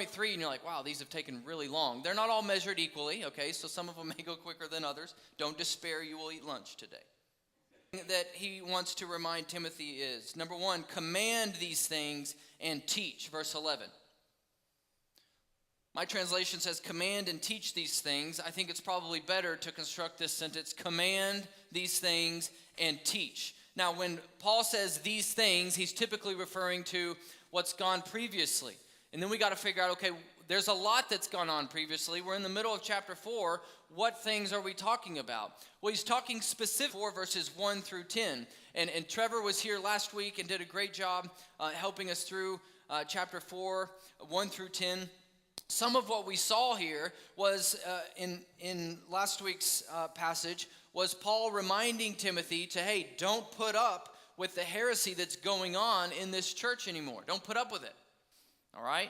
3 and you're like, wow, these have taken really long. They're not all measured equally, okay? So some of them may go quicker than others. Don't despair, you will eat lunch today. That he wants to remind Timothy is, number 1, command these things and teach, verse 11. My translation says command and teach these things. I think it's probably better to construct this sentence, command these things and teach. Now, when Paul says these things, he's typically referring to what's gone previously. And then we got to figure out, okay, there's a lot that's gone on previously. We're in the middle of chapter 4. What things are we talking about? Well, he's talking specific 4 verses 1 through 10. And Trevor was here last week and did a great job helping us through chapter 4, 1 through 10. Some of what we saw here was in last week's passage was Paul reminding Timothy to, hey, don't put up with the heresy that's going on in this church anymore. Don't put up with it. All right?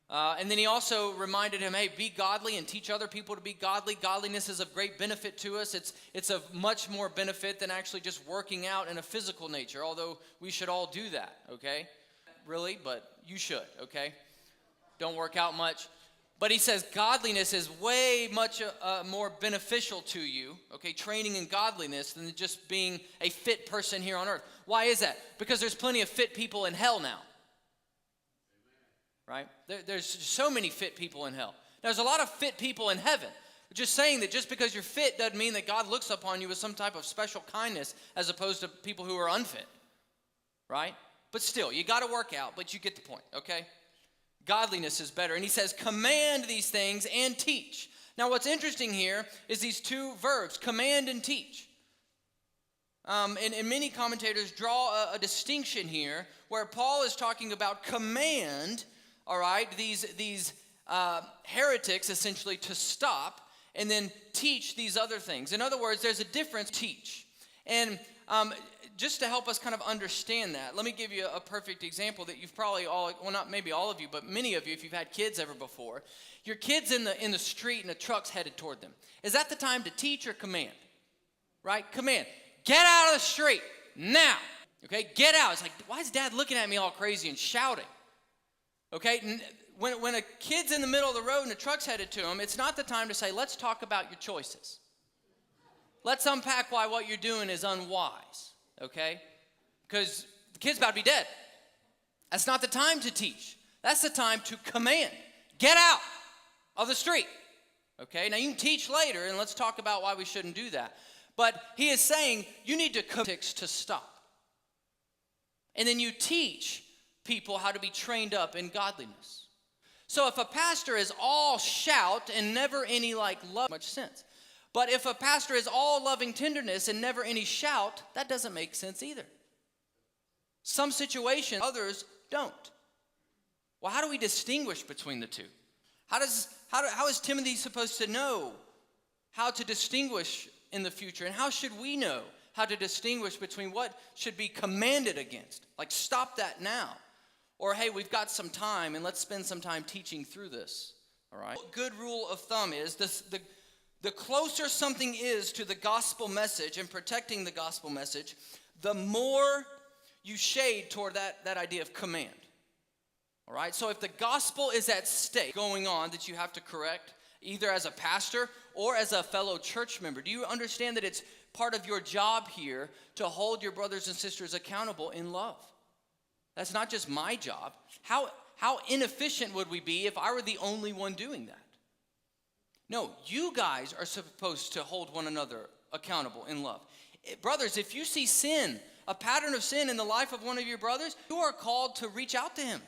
And then he also reminded him, hey, be godly and teach other people to be godly. Godliness is of great benefit to us. It's of much more benefit than actually just working out in a physical nature, although we should all do that, okay? Really, but you should, okay? Don't work out much. But he says godliness is way much more beneficial to you, okay, training in godliness than just being a fit person here on earth. Why is that? Because there's plenty of fit people in hell now. Right? There's so many fit people in hell. There's a lot of fit people in heaven. Just saying that just because you're fit doesn't mean that God looks upon you with some type of special kindness as opposed to people who are unfit. Right? But still, you got to work out, but you get the point, okay? Godliness is better. And he says, command these things and teach. Now, what's interesting here is these two verbs, command and teach. And many commentators draw a distinction here where Paul is talking about command, all right, these heretics essentially to stop, and then teach these other things. In other words, there's a difference, teach. And just to help us kind of understand that, let me give you a perfect example that you've probably all, well, not maybe all of you, but many of you, if you've had kids ever before, your kid's in the street and a truck's headed toward them. Is that the time to teach or command? Right? Command. Get out of the street now. Okay? Get out. It's like, why is dad looking at me all crazy and shouting? Okay? When a kid's in the middle of the road and a truck's headed to him, it's not the time to say, let's talk about your choices. Let's unpack why what you're doing is unwise. Okay? Because the kid's about to be dead. That's not the time to teach. That's the time to command. Get out of the street. Okay? Now you can teach later, and let's talk about why we shouldn't do that. But he is saying you need to stop. And then you teach people how to be trained up in godliness. So if a pastor is all shout and never any love, much sense. But if a pastor is all loving tenderness and never any shout, that doesn't make sense either. Some situations, others don't. Well, how do we distinguish between the two? How is Timothy supposed to know how to distinguish in the future? And how should we know how to distinguish between what should be commanded against? Like, stop that now. Or, hey, we've got some time and let's spend some time teaching through this. All right? Good rule of thumb is the closer something is to the gospel message and protecting the gospel message, the more you shade toward that idea of command. All right? So if the gospel is at stake going on that you have to correct, either as a pastor or as a fellow church member, do you understand that it's part of your job here to hold your brothers and sisters accountable in love? That's not just my job. How inefficient would we be if I were the only one doing that? No, you guys are supposed to hold one another accountable in love. Brothers, if you see sin, a pattern of sin in the life of one of your brothers, you are called to reach out to him,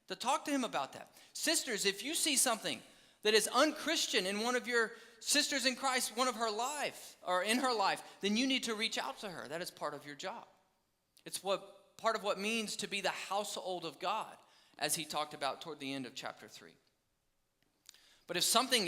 to talk to him about that. Sisters, if you see something that is unchristian in one of your sisters in Christ, one of her life, or in her life, then you need to reach out to her. That is part of your job. It's part of what means to be the household of God, as he talked about toward the end of chapter 3. But if something